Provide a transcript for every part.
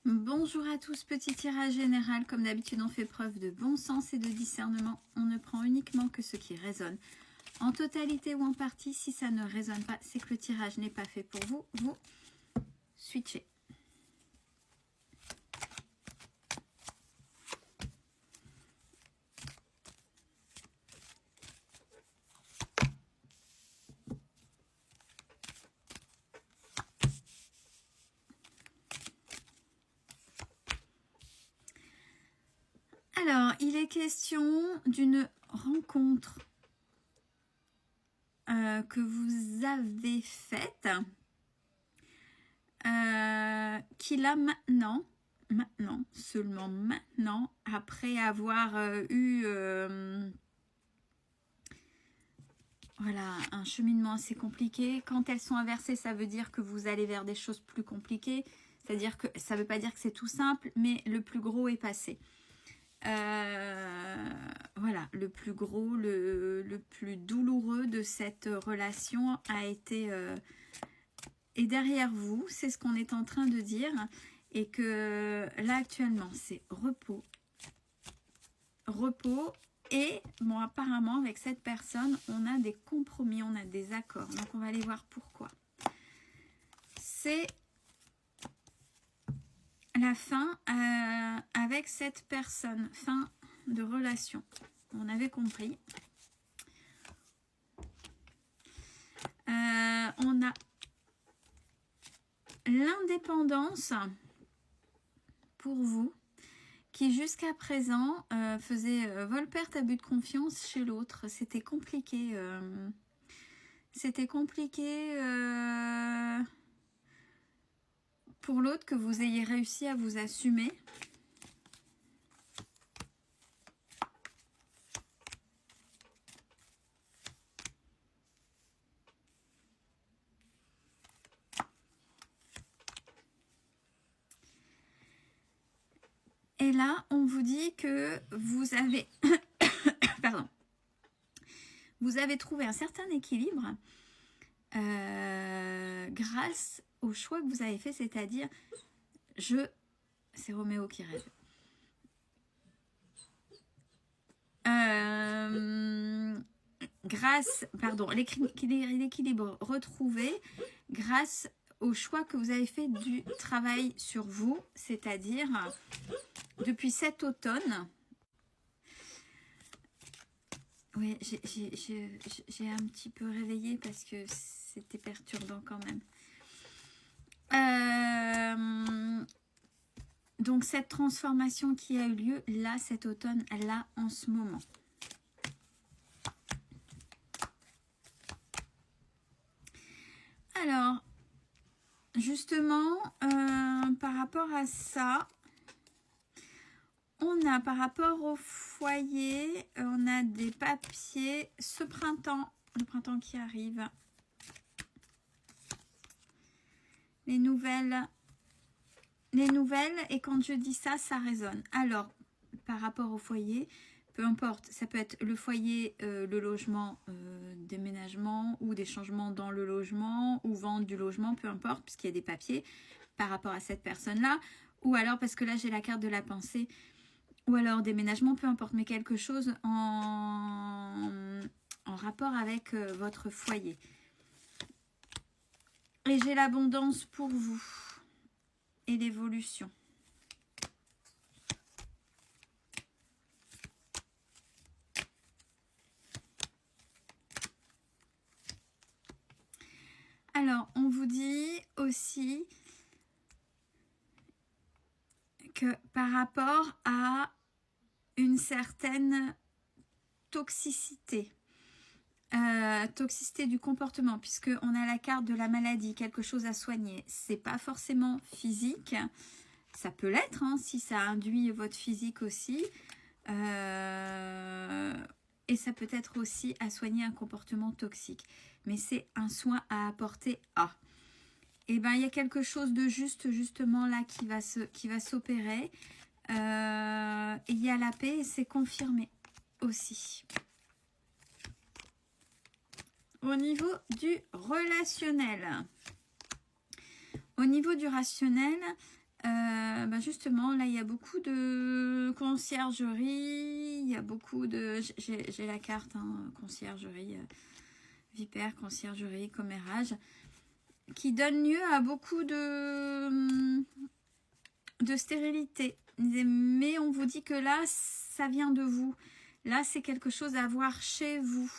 Bonjour à tous, petit tirage général. Comme d'habitude, on fait preuve de bon sens et de discernement. On ne prend uniquement que ce qui résonne. En totalité ou en partie, si ça ne résonne pas, c'est que le tirage n'est pas fait pour vous. Vous switchez. Alors, il est question d'une rencontre que vous avez faite, qui là maintenant, seulement maintenant, après avoir eu voilà, un cheminement assez compliqué. Quand elles sont inversées, ça veut dire que vous allez vers des choses plus compliquées. C'est-à-dire que ça ne veut pas dire que c'est tout simple, mais le plus gros est passé. Voilà, le plus gros, le plus douloureux de cette relation a été est derrière vous. C'est ce qu'on est en train de dire. Et que là, actuellement, c'est repos. Repos. Et bon, apparemment, avec cette personne, on a des compromis, on a des accords. Donc, on va aller voir pourquoi. C'est la fin avec cette personne. Fin de relation. On avait compris. On a l'indépendance pour vous, qui jusqu'à présent faisait vol-perte, abus de confiance chez l'autre. C'était compliqué. C'était compliqué pour l'autre que vous ayez réussi à vous assumer. Et là, on vous dit que vous avez... Pardon. Vous avez trouvé un certain équilibre grâce au choix que vous avez fait, c'est-à-dire, c'est Roméo qui rêve. L'équilibre retrouvé grâce au choix que vous avez fait du travail sur vous, c'est-à-dire depuis cet automne. Oui, j'ai un petit peu réveillé parce que c'était perturbant quand même. Donc cette transformation qui a eu lieu là cet automne, là en ce moment. Alors, justement, par rapport à ça, on a par rapport au foyer, on a des papiers ce printemps, le printemps qui arrive. Les nouvelles, et quand je dis ça, ça résonne. Alors, par rapport au foyer, peu importe, ça peut être le foyer, le logement, déménagement ou des changements dans le logement ou vente du logement, peu importe, puisqu'il y a des papiers par rapport à cette personne-là. Ou alors, parce que là, j'ai la carte de la pensée, ou alors déménagement, peu importe, mais quelque chose en rapport avec votre foyer. Et j'ai l'abondance pour vous et l'évolution. Alors, on vous dit aussi que par rapport à une certaine toxicité, toxicité du comportement, puisqu'on a la carte de la maladie, quelque chose à soigner. C'est pas forcément physique, ça peut l'être hein, si ça induit votre physique aussi. Et ça peut être aussi à soigner un comportement toxique. Mais c'est un soin à apporter à. Et bien, il y a quelque chose de juste, justement, là, qui va s'opérer. Il y a la paix et c'est confirmé aussi. Au niveau du relationnel. Au niveau du rationnel, Justement, là, il y a beaucoup de conciergerie, il y a beaucoup de... J'ai la carte, hein, conciergerie, vipère, conciergerie, commérage, qui donne lieu à beaucoup de stérilité. Mais on vous dit que là, ça vient de vous. Là, c'est quelque chose à voir chez vous.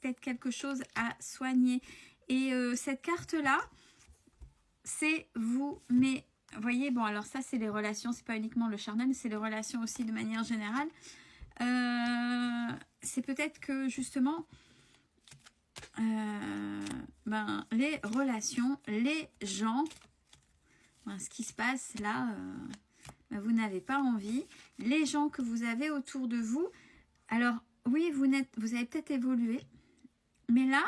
Peut-être quelque chose à soigner. Et cette carte-là, c'est vous. Mais, vous voyez, bon, alors ça, c'est les relations. C'est pas uniquement le charnel, c'est les relations aussi de manière générale. C'est peut-être que, justement, les relations, les gens, ce qui se passe là, vous n'avez pas envie. Les gens que vous avez autour de vous, alors oui, vous avez peut-être évolué, mais là,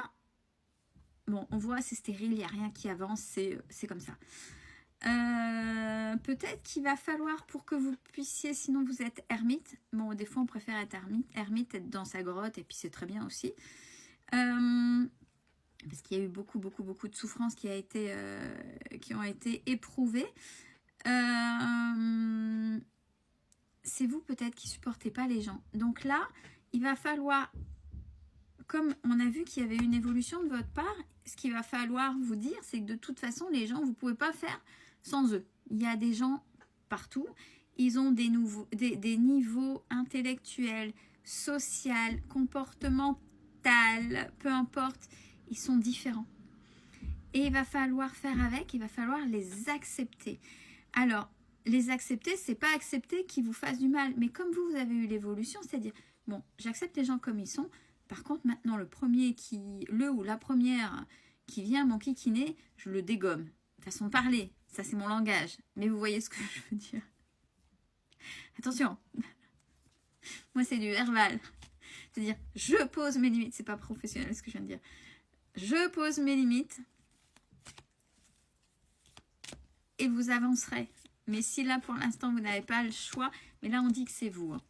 bon, on voit, c'est stérile, il n'y a rien qui avance, c'est comme ça. Peut-être qu'il va falloir pour que vous puissiez, sinon vous êtes ermite. Bon, des fois on préfère être ermite, être dans sa grotte, et puis c'est très bien aussi. Parce qu'il y a eu beaucoup de souffrances qui ont été éprouvées. C'est vous peut-être qui ne supportez pas les gens. Donc là, il va falloir, comme on a vu qu'il y avait une évolution de votre part, ce qu'il va falloir vous dire, c'est que de toute façon, les gens, vous ne pouvez pas faire sans eux. Il y a des gens partout. Ils ont des niveaux intellectuels, sociaux, comportementaux, peu importe. Ils sont différents. Et il va falloir faire avec, il va falloir les accepter. Alors, les accepter, c'est pas accepter qu'ils vous fassent du mal. Mais comme vous avez eu l'évolution, c'est-à-dire, bon, j'accepte les gens comme ils sont. Par contre, maintenant, le ou la première qui vient m'enquiquiner, je le dégomme. Façon de parler, ça c'est mon langage. Mais vous voyez ce que je veux dire. Attention, moi c'est du verbal. C'est-à-dire, je pose mes limites. C'est pas professionnel ce que je viens de dire. Je pose mes limites et vous avancerez. Mais si là, pour l'instant, vous n'avez pas le choix, mais là, on dit que c'est vous. Hein.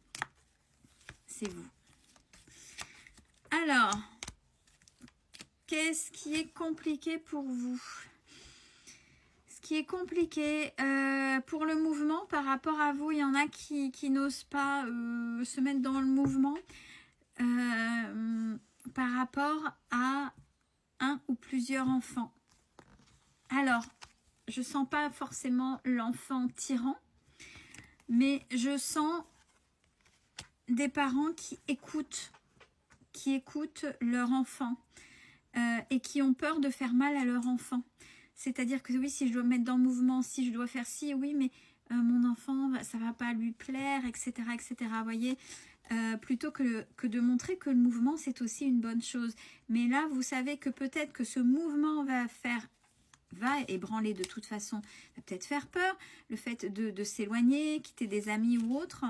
C'est vous. Alors, qu'est-ce qui est compliqué pour vous? Ce qui est compliqué pour le mouvement, par rapport à vous, il y en a qui n'osent pas se mettre dans le mouvement par rapport à un ou plusieurs enfants. Alors, je sens pas forcément l'enfant tyran, mais je sens des parents qui écoutent leur enfant et qui ont peur de faire mal à leur enfant. C'est-à-dire que oui, si je dois me mettre dans le mouvement, si je dois faire ci, oui, mais mon enfant, ça va pas lui plaire, etc., etc. Vous voyez, plutôt que de montrer que le mouvement, c'est aussi une bonne chose. Mais là, vous savez que peut-être que ce mouvement va ébranler de toute façon, va peut-être faire peur, le fait de s'éloigner, quitter des amis ou autres.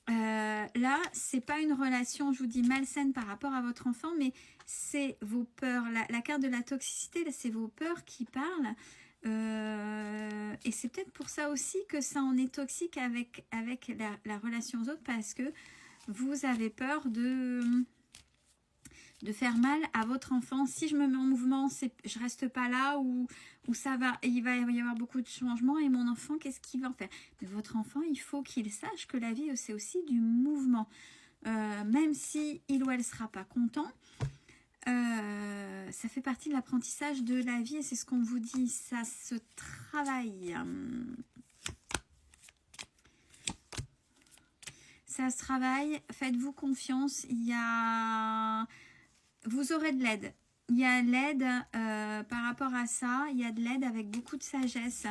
Là, c'est pas une relation, je vous dis, malsaine par rapport à votre enfant, mais c'est vos peurs. La carte de la toxicité, là, c'est vos peurs qui parlent. Et c'est peut-être pour ça aussi que ça en est toxique avec la relation aux autres, parce que vous avez peur de faire mal à votre enfant. Si je me mets en mouvement, je reste pas là où ça va, il va y avoir beaucoup de changements, et mon enfant, qu'est-ce qu'il va en faire? Mais votre enfant, il faut qu'il sache que la vie, c'est aussi du mouvement. Même si il ou elle sera pas content, ça fait partie de l'apprentissage de la vie, et c'est ce qu'on vous dit, ça se travaille. Ça se travaille, faites-vous confiance, vous aurez de l'aide. Il y a de l'aide par rapport à ça, il y a de l'aide avec beaucoup de sagesse.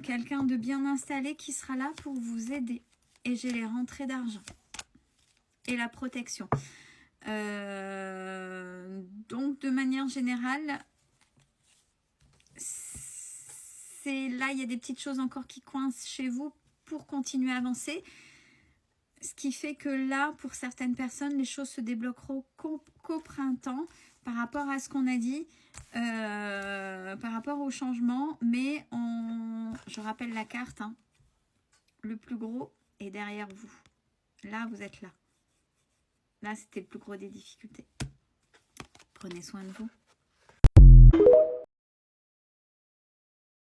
Quelqu'un de bien installé qui sera là pour vous aider. Et j'ai les rentrées d'argent. Et la protection. Donc, de manière générale, là, il y a des petites choses encore qui coincent chez vous pour continuer à avancer. Ce qui fait que là, pour certaines personnes, les choses se débloqueront qu'au printemps par rapport à ce qu'on a dit, par rapport au changement. Mais je rappelle la carte, hein, le plus gros est derrière vous. Là, vous êtes là. Là, c'était le plus gros des difficultés. Prenez soin de vous.